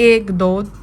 1 2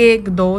1, 2,